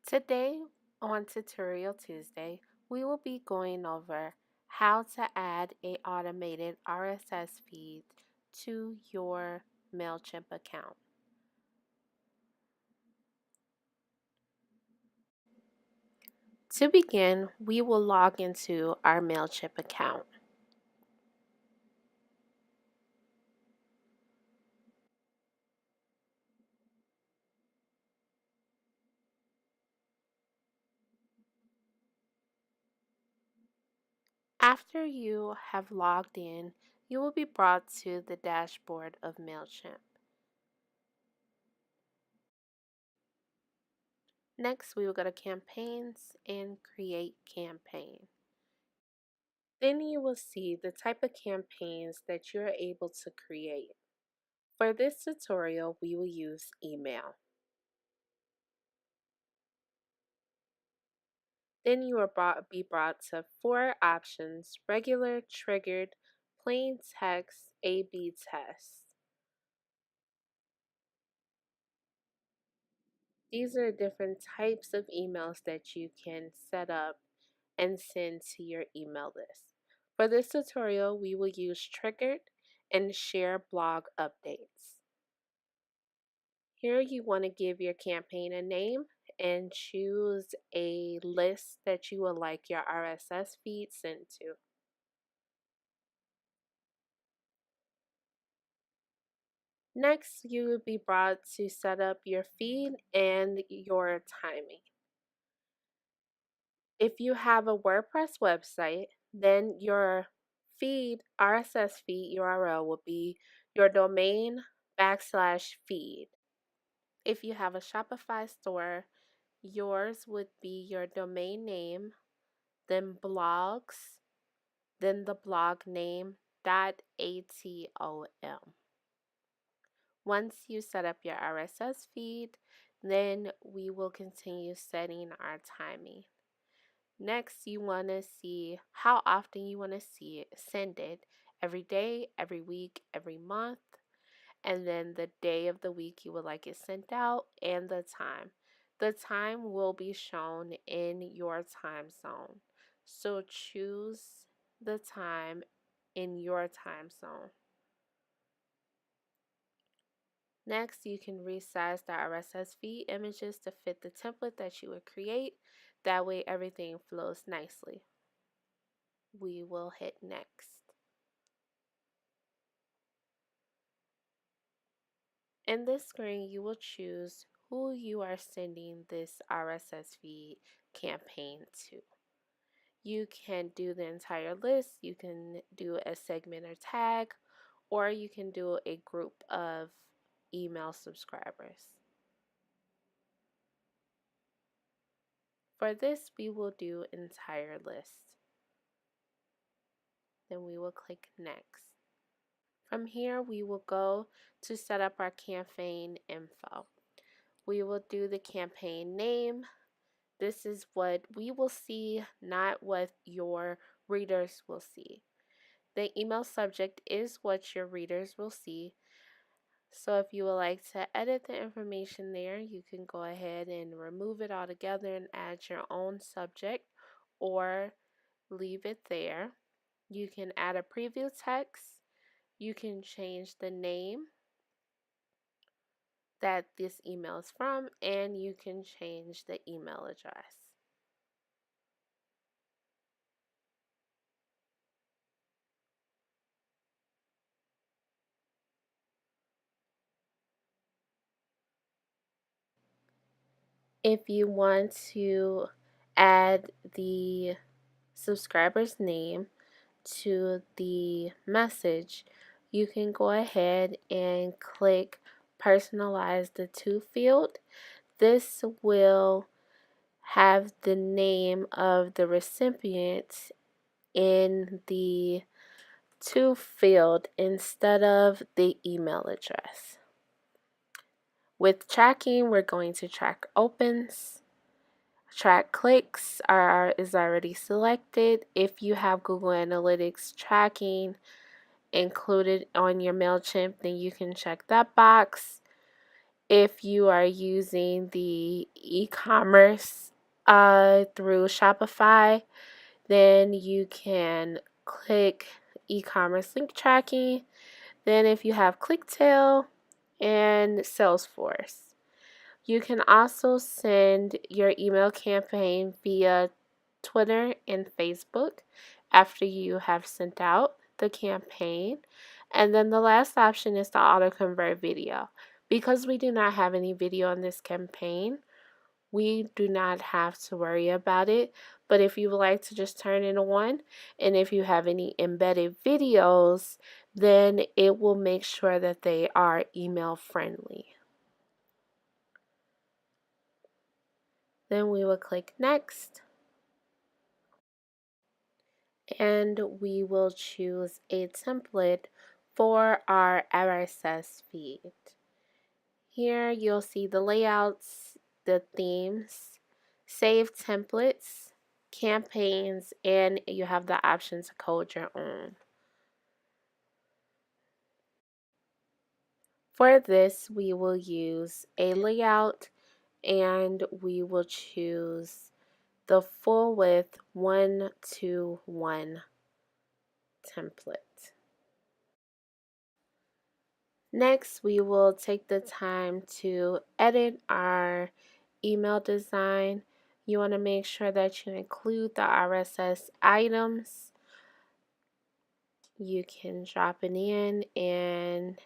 Today on Tutorial Tuesday, we will be going over how to add a automated RSS feed to your Mailchimp account. To begin, we will log into our Mailchimp account. After you have logged in, you will be brought to the dashboard of Mailchimp. Next, we will go to Campaigns and Create Campaign. Then you will see the type of campaigns that you're able to create. For this tutorial, we will use email. Then you will be brought to 4 options: regular, triggered, plain text, A/B test. These are different types of emails that you can set up and send to your email list. For this tutorial, we will use triggered and share blog updates. Here you want to give your campaign a name and choose a list that you would like your RSS feed sent to. Next, you will be brought to set up your feed and your timing. If you have a WordPress website, then your feed, RSS feed URL will be your domain /feed. If you have a Shopify store, yours would be your domain name, then blogs, then the blog name .atom. Once you set up your RSS feed, then we will continue setting our timing. Next, you want to see how often you want to see it, send it, every day, every week, every month, and then the day of the week you would like it sent out and the time. The time will be shown in your time zone. So choose the time in your time zone. Next, you can resize the RSS feed images to fit the template that you would create. That way everything flows nicely. We will hit next. In this screen, you will choose who you are sending this RSS feed campaign to. You can do the entire list, you can do a segment or tag, or you can do a group of email subscribers. For this, we will do entire list. Then we will click next. From here, we will go to set up our campaign info. We will do the campaign name. This is what we will see, not what your readers will see. The email subject is what your readers will see. So if you would like to edit the information there, you can go ahead and remove it altogether and add your own subject or leave it there. You can add a preview text. You can change the name that this email is from, and you can change the email address. If you want to add the subscriber's name to the message, you can go ahead and click personalize the to field. This will have the name of the recipient in the to field instead of the email address. With tracking, we're going to track opens. Track clicks is already selected. If you have Google Analytics tracking included on your Mailchimp, then you can check that box. If you are using the e-commerce through Shopify, then you can click e-commerce link tracking. Then if you have Clicktail and Salesforce, you can also send your email campaign via Twitter and Facebook after you have sent out the campaign. And then the last option is to auto convert video. Because we do not have any video on this campaign, we do not have to worry about it. But if you would like to just turn it on, and if you have any embedded videos, then it will make sure that they are email friendly. Then we will click next, and we will choose a template for our RSS feed. Here you'll see the layouts, the themes, save templates, campaigns, and you have the option to code your own. For this, we will use a layout, and we will choose the full width 1:1 template. Next, we will take the time to edit our email design. You want to make sure that you include the RSS items. You can drop it in, and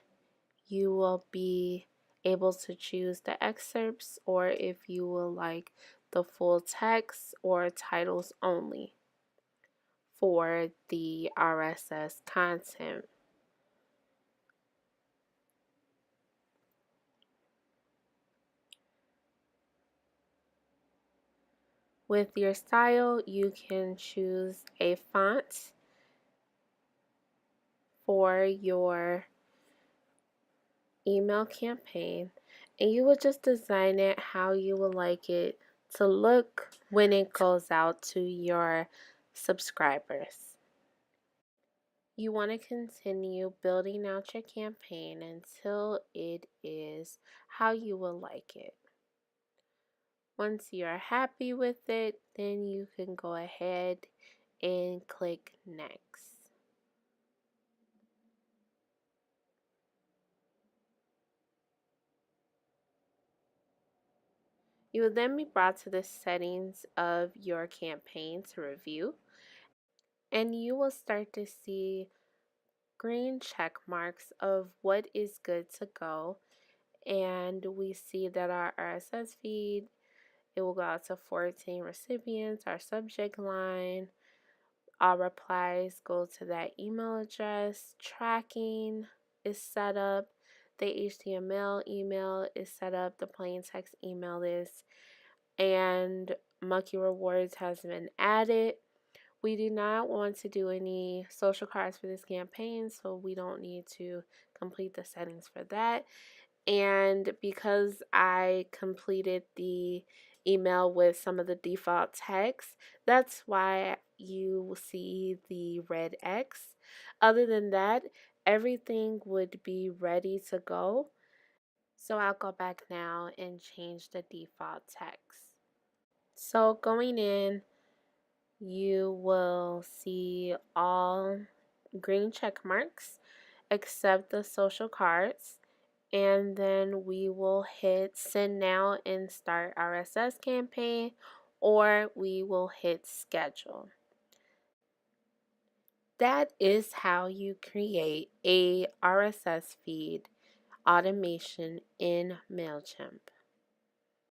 you will be able to choose the excerpts, or if you will like the full text or titles only for the RSS content. With your style, you can choose a font for your email campaign, and you will just design it how you would like it to look when it goes out to your subscribers. You want to continue building out your campaign until it is how you will like it. Once you're happy with it, then you can go ahead and click next. You will then be brought to the settings of your campaign to review, and you will start to see green check marks of what is good to go. And we see that our RSS feed, it will go out to 14 recipients. Our subject line, our replies go to that email address. Tracking is set up. The HTML email is set up. The plain text email is. And Monkey Rewards has been added. We do not want to do any social cards for this campaign, so we don't need to complete the settings for that. And because I completed the email with some of the default text, that's why you see the red X. Other than that, everything would be ready to go. So I'll go back now and change the default text. So going in, you will see all green check marks except the social cards, and then we will hit send now and start RSS campaign, or we will hit schedule. That is how you create a RSS feed automation in Mailchimp.